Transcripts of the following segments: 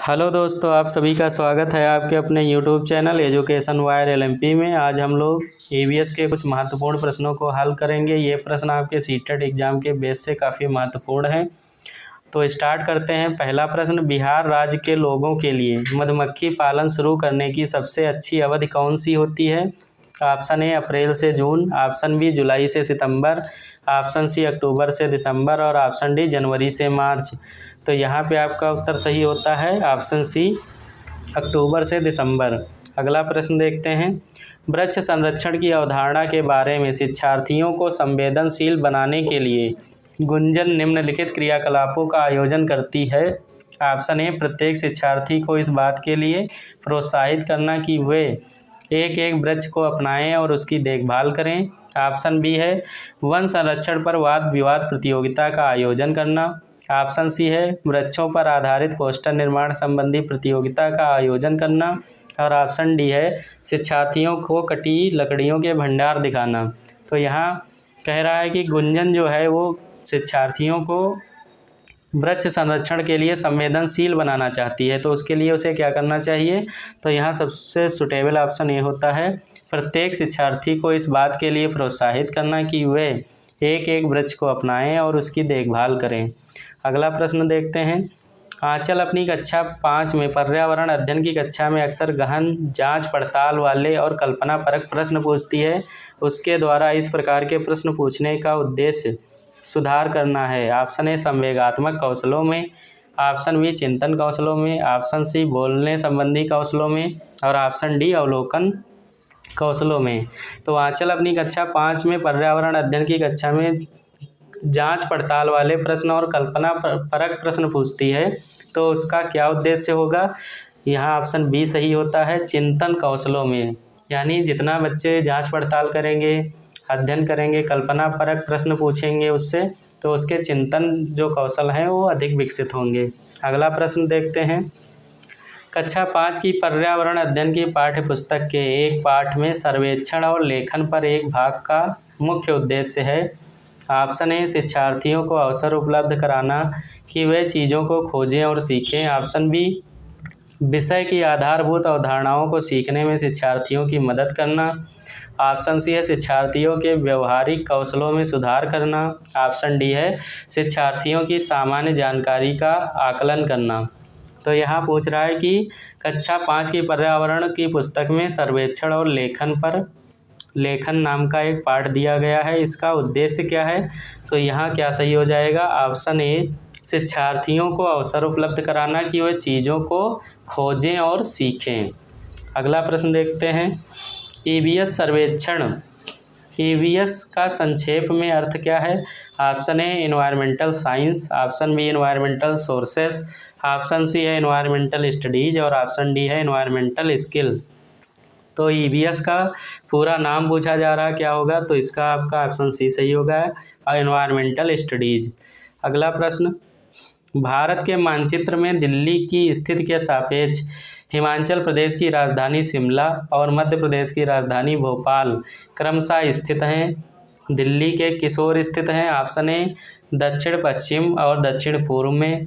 Hello दोस्तों, आप सभी का स्वागत है आपके अपने YouTube channel education wire LMP में। आज हम लोग ईवीएस के कुछ महत्वपूर्ण प्रश्नों को हल करेंगे। ये प्रश्न आपके सीटेट एग्ज़ाम के बेस से काफ़ी महत्वपूर्ण हैं। तो स्टार्ट करते हैं। पहला प्रश्न, बिहार राज्य के लोगों के लिए मधुमक्खी पालन शुरू करने की सबसे अच्छी अवधि कौन सी होती है? ऑप्शन ए अप्रैल से जून, ऑप्शन बी जुलाई से सितंबर, ऑप्शन सी अक्टूबर से दिसंबर और ऑप्शन डी जनवरी से मार्च। तो यहाँ पे आपका उत्तर सही होता है ऑप्शन सी अक्टूबर से दिसंबर। अगला प्रश्न देखते हैं। वृक्ष संरक्षण की अवधारणा के बारे में शिक्षार्थियों को संवेदनशील बनाने के लिए गुंजन निम्नलिखित क्रियाकलापों का आयोजन करती है। ऑप्शन ए प्रत्येक शिक्षार्थी को इस बात के लिए प्रोत्साहित करना कि वे एक एक वृक्ष को अपनाएं और उसकी देखभाल करें। ऑप्शन बी है वन संरक्षण पर वाद विवाद प्रतियोगिता का आयोजन करना। ऑप्शन सी है वृक्षों पर आधारित पोस्टर निर्माण संबंधी प्रतियोगिता का आयोजन करना। और ऑप्शन डी है शिक्षार्थियों को कटी लकड़ियों के भंडार दिखाना। तो यहाँ कह रहा है कि गुंजन जो है वो शिक्षार्थियों को वृक्ष संरक्षण के लिए संवेदनशील बनाना चाहती है। तो उसके लिए उसे क्या करना चाहिए? तो यहाँ सबसे सुटेबल ऑप्शन ये होता है प्रत्येक शिक्षार्थी को इस बात के लिए प्रोत्साहित करना कि वे एक एक वृक्ष को अपनाएं और उसकी देखभाल करें। अगला प्रश्न देखते हैं। आंचल अपनी कक्षा 5 में पर्यावरण अध्ययन की कक्षा में अक्सर गहन जांच पड़ताल वाले और कल्पनापरक प्रश्न पूछती है। उसके द्वारा इस प्रकार के प्रश्न पूछने का उद्देश्य सुधार करना है। ऑप्शन ए संवेगात्मक कौशलों में, ऑप्शन बी चिंतन कौशलों में, ऑप्शन सी बोलने संबंधी कौशलों में और ऑप्शन डी अवलोकन कौशलों में। तो आंचल अपनी कक्षा 5 में पर्यावरण अध्ययन की कक्षा में जांच पड़ताल वाले प्रश्न और कल्पना परक प्रश्न पूछती है। तो उसका क्या उद्देश्य होगा? यहाँ ऑप्शन बी सही होता है चिंतन कौशलों में। यानी जितना बच्चे जांच पड़ताल करेंगे, अध्ययन करेंगे, कल्पना परक प्रश्न पूछेंगे उससे, तो उसके चिंतन जो कौशल हैं वो अधिक विकसित होंगे। अगला प्रश्न देखते हैं। कक्षा 5 की पर्यावरण अध्ययन की पाठ्य पुस्तक के एक पाठ में सर्वेक्षण और लेखन पर एक भाग का मुख्य उद्देश्य है। ऑप्शन ए शिक्षार्थियों को अवसर उपलब्ध कराना कि वे चीज़ों को खोजें और सीखें। ऑप्शन बी विषय की आधारभूत अवधारणाओं को सीखने में शिक्षार्थियों की मदद करना। ऑप्शन सी है शिक्षार्थियों के व्यवहारिक कौशलों में सुधार करना। ऑप्शन डी है शिक्षार्थियों की सामान्य जानकारी का आकलन करना। तो यहाँ पूछ रहा है कि कक्षा 5 की पर्यावरण की पुस्तक में सर्वेक्षण और लेखन नाम का एक पाठ दिया गया है। इसका उद्देश्य क्या है? तो यहाँ क्या सही हो जाएगा? ऑप्शन ए शिक्षार्थियों को अवसर उपलब्ध कराना कि वे चीज़ों को खोजें और सीखें। अगला प्रश्न देखते हैं। ईवीएस सर्वेक्षण, ईवीएस का संक्षेप में अर्थ क्या है? Option A environmental science, option B environmental sources, option C है एनवायरमेंटल स्टडीज और ऑप्शन डी है एनवायरमेंटल स्किल। तो ईवीएस का पूरा नाम पूछा जा रहा क्या होगा? तो इसका आपका ऑप्शन सी सही होगा, एनवायरमेंटल स्टडीज। अगला प्रश्न। भारत के मानचित्र में दिल्ली की स्थिति के सापेक्ष हिमाचल प्रदेश की राजधानी शिमला और मध्य प्रदेश की राजधानी भोपाल क्रमशः स्थित हैं। दिल्ली के किस ओर स्थित हैं? ऑप्शन ए दक्षिण पश्चिम और दक्षिण पूर्व में,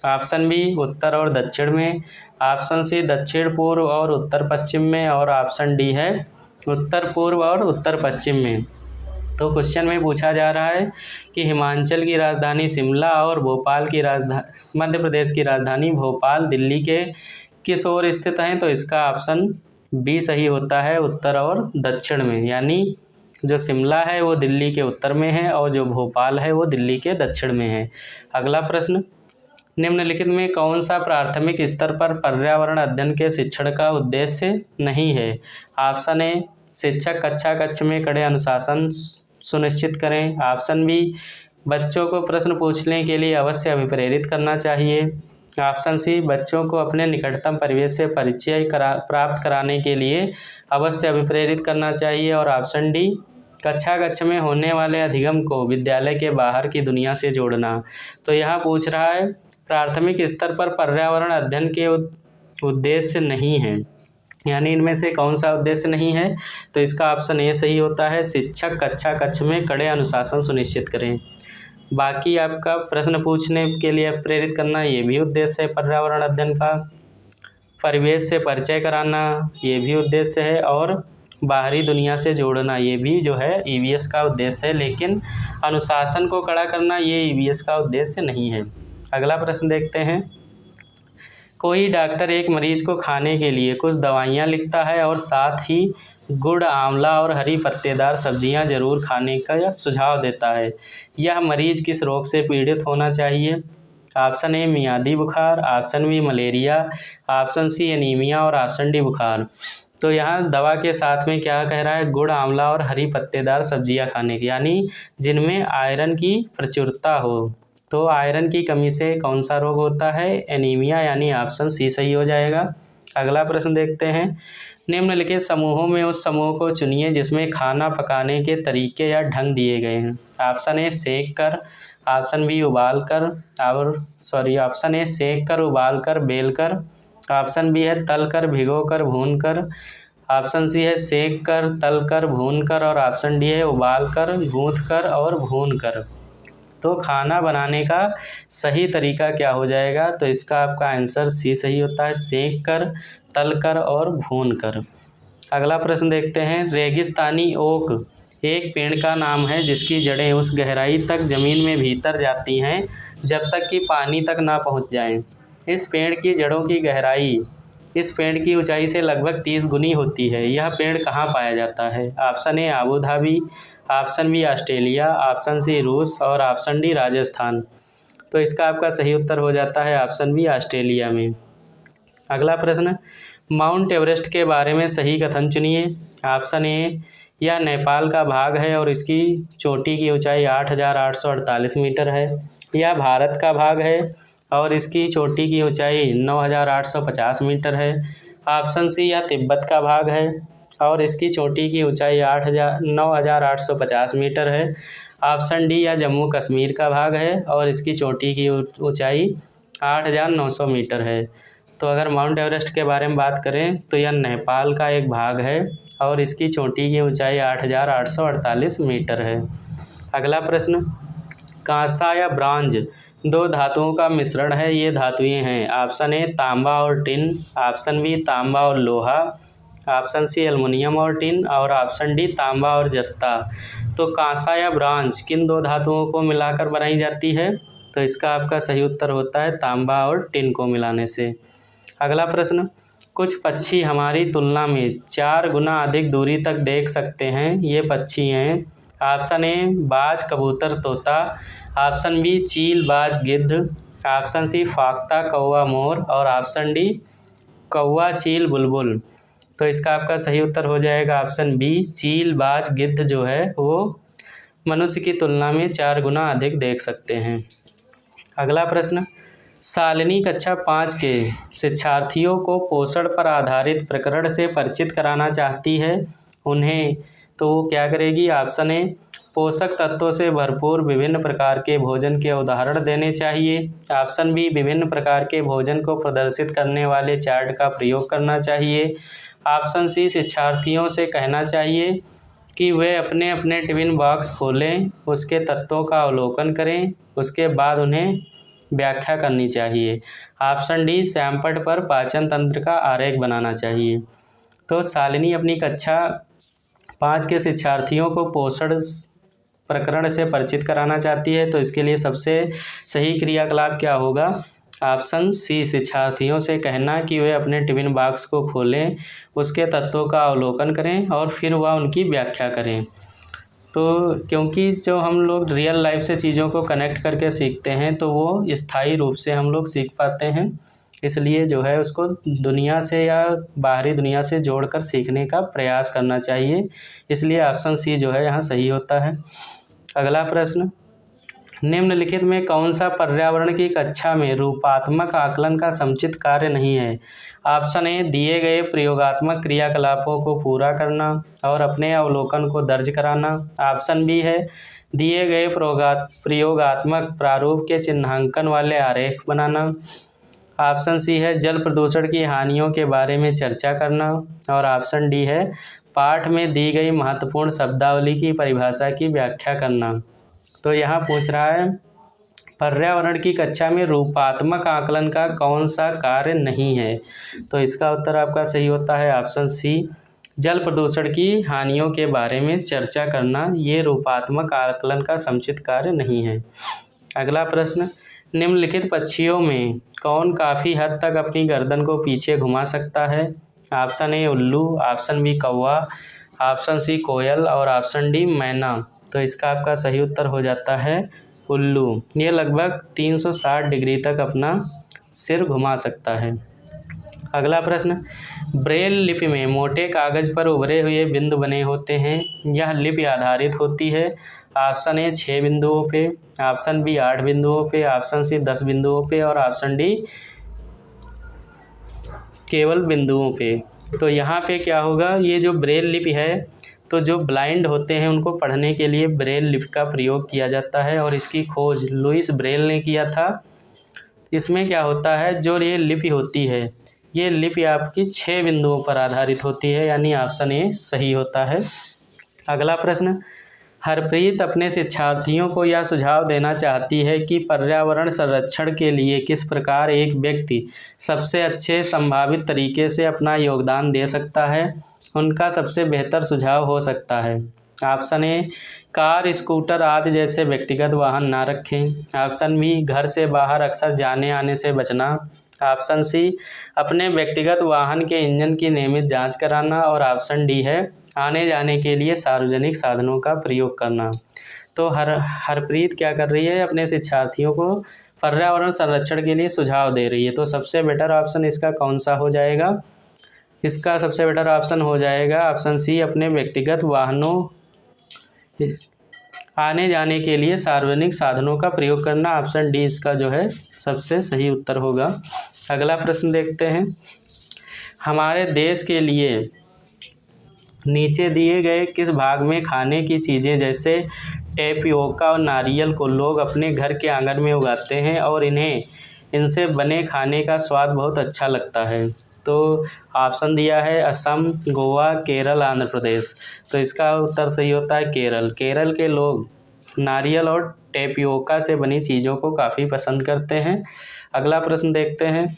ऑप्शन बी उत्तर और दक्षिण में, ऑप्शन सी दक्षिण पूर्व और उत्तर पश्चिम में और ऑप्शन डी है उत्तर पूर्व और उत्तर पश्चिम में। तो क्वेश्चन में पूछा जा रहा है कि हिमाचल की राजधानी शिमला और भोपाल की राजधानी मध्य प्रदेश की राजधानी भोपाल दिल्ली के किस ओर स्थित हैं? तो इसका ऑप्शन बी सही होता है उत्तर और दक्षिण में। यानी जो शिमला है वो दिल्ली के उत्तर में है और जो भोपाल है वो दिल्ली के दक्षिण में है। अगला प्रश्न। निम्नलिखित में कौन सा प्राथमिक स्तर पर पर्यावरण अध्ययन के शिक्षण का उद्देश्य नहीं है? ऑप्शन ए शिक्षक कक्षा कक्ष में कड़े अनुशासन सुनिश्चित करें। ऑप्शन बी बच्चों को प्रश्न पूछने के लिए अवश्य अभिप्रेरित करना चाहिए। ऑप्शन सी बच्चों को अपने निकटतम परिवेश से परिचय प्राप्त कराने के लिए अवश्य अभिप्रेरित करना चाहिए और ऑप्शन डी कक्षा कक्ष में होने वाले अधिगम को विद्यालय के बाहर की दुनिया से जोड़ना। तो यहाँ पूछ रहा है प्राथमिक स्तर पर पर्यावरण अध्ययन के उद्देश्य नहीं है, यानी इनमें से कौन सा उद्देश्य नहीं है? तो इसका ऑप्शन ए सही होता है शिक्षक कक्षा कक्ष में कड़े अनुशासन सुनिश्चित करें। बाकी आपका प्रश्न पूछने के लिए प्रेरित करना ये भी उद्देश्य है पर्यावरण अध्ययन का। परिवेश से परिचय कराना ये भी उद्देश्य है, और बाहरी दुनिया से जोड़ना ये भी जो है ईवीएस का उद्देश्य है। लेकिन अनुशासन को कड़ा करना ये ईवीएस का उद्देश्य नहीं है। अगला प्रश्न देखते हैं। कोई डॉक्टर एक मरीज को खाने के लिए कुछ दवाइयाँ लिखता है और साथ ही गुड़, आंवला और हरी पत्तेदार सब्जियां जरूर खाने का सुझाव देता है। यह मरीज किस रोग से पीड़ित होना चाहिए? ऑप्शन ए मियादी बुखार, option B malaria, option C anaemia और ऑप्शन डी बुखार। तो यहाँ दवा के साथ में क्या कह रहा है? गुड़, आंवला और हरी पत्तेदार सब्जियां खाने की, यानी जिनमें आयरन की प्रचुरता हो। तो आयरन की कमी से कौन सा रोग होता है? एनीमिया, यानी ऑप्शन सी सही हो जाएगा। अगला प्रश्न देखते हैं। निम्नलिखित समूहों में उस समूह को चुनिए जिसमें खाना पकाने के तरीके या ढंग दिए गए हैं। ऑप्शन ए सेक कर, ऑप्शन बी उबाल कर, ऑप्शन ए सेक कर, उबाल कर, बेल कर, ऑप्शन बी है तल कर, भिगो कर, भून कर, ऑप्शन सी है सेक कर, तल कर, भून कर, और ऑप्शन डी है उबाल कर, गूंथ कर और भून कर। तो खाना बनाने का सही तरीका क्या हो जाएगा? तो इसका आपका आंसर सी सही होता है, सेक कर, तल कर और भून कर। अगला प्रश्न देखते हैं। रेगिस्तानी ओक एक पेड़ का नाम है जिसकी जड़ें उस गहराई तक जमीन में भीतर जाती हैं जब तक कि पानी तक ना पहुंच जाएं। इस पेड़ की जड़ों की गहराई इस पेड़ की ऊंचाई से लगभग 30 गुनी होती है। यह पेड़ कहाँ पाया जाता है? Option A Abu Dhabi, option B Australia, option C रूस और ऑप्शन डी राजस्थान। तो इसका आपका सही उत्तर हो जाता है ऑप्शन बी ऑस्ट्रेलिया में। अगला प्रश्न। माउंट एवरेस्ट के बारे में सही कथन चुनिए। ऑप्शन ए यह नेपाल का भाग है और इसकी चोटी की ऊंचाई 8,848 मीटर है। यह भारत का भाग है और इसकी चोटी की ऊंचाई 9,850 मीटर है। ऑप्शन सी यह तिब्बत का भाग है और इसकी चोटी की ऊंचाई 9,850 मीटर है। ऑप्शन डी यह जम्मू कश्मीर का भाग है और इसकी चोटी की ऊंचाई 8,900 मीटर है। तो अगर माउंट एवरेस्ट के बारे में बात करें तो यह नेपाल का एक भाग है और इसकी चोटी की ऊंचाई 8,848 मीटर है। अगला प्रश्न। कांसा या ब्रॉन्ज दो धातुओं का मिश्रण है। ये धातुएं हैं। ऑप्शन ए तांबा और टिन, ऑप्शन बी तांबा और लोहा, ऑप्शन सी एल्युमिनियम और टिन और ऑप्शन डी तांबा और जस्ता। तो कांसा या ब्रॉन्ज किन दो धातुओं को मिलाकर बनाई जाती है? तो इसका आपका सही उत्तर होता है तांबा और टिन को मिलाने से। अगला प्रश्न। कुछ पक्षी हमारी तुलना में 4 गुना अधिक दूरी तक देख सकते हैं। ये पक्षी हैं। ऑप्शन ए बाज, कबूतर, तोता, ऑप्शन बी चील, बाज, गिद्ध, ऑप्शन सी फाख्ता, कौवा, मोर और ऑप्शन डी कौवा, चील, बुलबुल। तो इसका आपका सही उत्तर हो जाएगा ऑप्शन बी चील, बाज, गिद्ध जो है वो मनुष्य की तुलना में 4 गुना अधिक देख सकते हैं। अगला प्रश्न। शालिनी कक्षा 5 के शिक्षार्थियों को पोषण पर आधारित प्रकरण से परिचित कराना चाहती है। उन्हें तो वो क्या करेगी? ऑप्शन ए पोषक तत्वों से भरपूर विभिन्न प्रकार के भोजन के उदाहरण देने चाहिए। ऑप्शन बी विभिन्न प्रकार के भोजन को प्रदर्शित करने वाले चार्ट का प्रयोग करना चाहिए। ऑप्शन सी शिक्षार्थियों से कहना चाहिए कि वे अपने अपने टिफिन बॉक्स खोलें, उसके तत्वों का अवलोकन करें, उसके बाद उन्हें व्याख्या करनी चाहिए। ऑप्शन डी सैंपट पर पाचन तंत्र का आरेख बनाना चाहिए। तो शालिनी अपनी कक्षा 5 के शिक्षार्थियों को पोषण प्रकरण से परिचित कराना चाहती है। तो इसके लिए सबसे सही क्रियाकलाप क्या होगा? ऑप्शन सी शिक्षार्थियों से कहना कि वे अपने टिफिन बॉक्स को खोलें, उसके तत्वों का अवलोकन करें और फिर वह उनकी व्याख्या करें। तो क्योंकि जो हम लोग रियल लाइफ से चीज़ों को कनेक्ट करके सीखते हैं तो वो स्थायी रूप से हम लोग सीख पाते हैं, इसलिए जो है उसको दुनिया से या बाहरी दुनिया से जोड़कर सीखने का प्रयास करना चाहिए। इसलिए ऑप्शन सी जो है यहाँ सही होता है। अगला प्रश्न। निम्नलिखित में कौन सा पर्यावरण की कक्षा में रूपात्मक आकलन का समुचित कार्य नहीं है? ऑप्शन ए दिए गए प्रयोगात्मक क्रियाकलापों को पूरा करना और अपने अवलोकन को दर्ज कराना। ऑप्शन बी है दिए गए प्रयोगात्मक प्रारूप के चिन्हांकन वाले आरेख बनाना। ऑप्शन सी है जल प्रदूषण की हानियों के बारे में चर्चा करना और ऑप्शन डी है पाठ में दी गई महत्वपूर्ण शब्दावली की परिभाषा की व्याख्या करना। तो यहाँ पूछ रहा है पर्यावरण की कक्षा में रूपात्मक आकलन का कौन सा कार्य नहीं है। तो इसका उत्तर आपका सही होता है ऑप्शन सी, जल प्रदूषण की हानियों के बारे में चर्चा करना, ये रूपात्मक आकलन का समुचित कार्य नहीं है। अगला प्रश्न, निम्नलिखित पक्षियों में कौन काफ़ी हद तक अपनी गर्दन को पीछे घुमा सकता है। ऑप्शन ए उल्लू, ऑप्शन बी कौवा, ऑप्शन सी कोयल और ऑप्शन डी मैना। तो इसका आपका सही उत्तर हो जाता है उल्लू। ये लगभग 360 डिग्री तक अपना सिर घुमा सकता है। अगला प्रश्न, ब्रेल लिपि में मोटे कागज पर उभरे हुए बिंदु बने होते हैं, यह लिपि आधारित होती है। ऑप्शन ए 6 बिंदुओं पे, ऑप्शन बी 8 बिंदुओं पे, ऑप्शन सी 10 बिंदुओं पे और ऑप्शन डी केवल बिंदुओं पे। तो यहाँ पे क्या होगा, ये जो ब्रेल लिपि है तो जो ब्लाइंड होते हैं उनको पढ़ने के लिए ब्रेल लिपि का प्रयोग किया जाता है और इसकी खोज लुइस ब्रेल ने किया था। इसमें क्या होता है, जो ये लिपि होती है ये लिपि आपकी 6 बिंदुओं पर आधारित होती है, यानी ऑप्शन ए सही होता है। अगला प्रश्न, हरप्रीत अपने शिक्षार्थियों को यह सुझाव देना चाहती है कि पर्यावरण संरक्षण के लिए किस प्रकार एक व्यक्ति सबसे अच्छे संभावित तरीके से अपना योगदान दे सकता है। उनका सबसे बेहतर सुझाव हो सकता है। ऑप्शन ए कार, स्कूटर आदि जैसे व्यक्तिगत वाहन ना रखें। ऑप्शन बी घर से बाहर अक्सर जाने आने से बचना। ऑप्शन सी अपने व्यक्तिगत वाहन के इंजन की नियमित जांच कराना और ऑप्शन डी है आने जाने के लिए सार्वजनिक साधनों का प्रयोग करना। तो हरप्रीत क्या कर रही है, अपने शिक्षार्थियों को पर्यावरण संरक्षण के लिए सुझाव दे रही है। तो सबसे बेटर ऑप्शन इसका कौन सा हो जाएगा, इसका सबसे बेटर ऑप्शन हो जाएगा ऑप्शन सी, अपने व्यक्तिगत वाहनों आने जाने के लिए सार्वजनिक साधनों का प्रयोग करना। ऑप्शन डी इसका जो है सबसे सही उत्तर होगा। अगला प्रश्न देखते हैं, हमारे देश के लिए नीचे दिए गए किस भाग में खाने की चीज़ें जैसे टेपियोका और नारियल को लोग अपने घर के आंगन में उगाते हैं और इनसे बने खाने का स्वाद बहुत अच्छा लगता है। तो ऑप्शन दिया है असम, गोवा, केरल, आंध्र प्रदेश। तो इसका उत्तर सही होता है केरल। केरल के लोग नारियल और टेपियोका से बनी चीज़ों को काफ़ी पसंद करते हैं। अगला प्रश्न देखते हैं,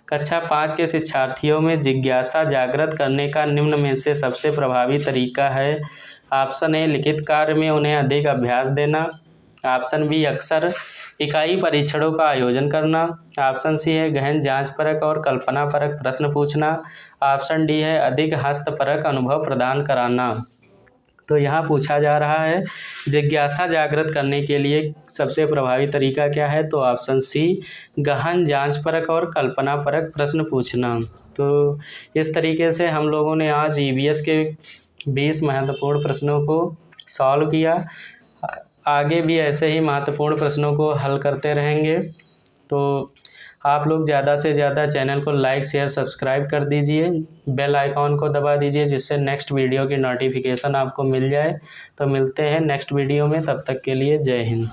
कक्षा 5 के शिक्षार्थियों में जिज्ञासा जागृत करने का निम्न में से सबसे प्रभावी तरीका है। ऑप्शन ए लिखित कार्य में उन्हें अधिक अभ्यास देना। ऑप्शन बी अक्सर इकाई परीक्षणों का आयोजन करना। ऑप्शन सी है गहन जांचपरक और कल्पनापरक प्रश्न पूछना। ऑप्शन डी है अधिक हस्तपरक अनुभव प्रदान कराना। तो यहाँ पूछा जा रहा है जिज्ञासा जागृत करने के लिए सबसे प्रभावी तरीका क्या है। तो ऑप्शन सी गहन जांचपरक और कल्पनापरक प्रश्न पूछना। तो इस तरीके से हम लोगों ने आज ईवीएस के 20 महत्वपूर्ण प्रश्नों को सॉल्व किया। आगे भी ऐसे ही महत्वपूर्ण प्रश्नों को हल करते रहेंगे। तो आप लोग ज़्यादा से ज़्यादा चैनल को लाइक, शेयर, सब्सक्राइब कर दीजिए, बेल आइकॉन को दबा दीजिए जिससे नेक्स्ट वीडियो की नोटिफिकेशन आपको मिल जाए। तो मिलते हैं नेक्स्ट वीडियो में, तब तक के लिए जय हिंद।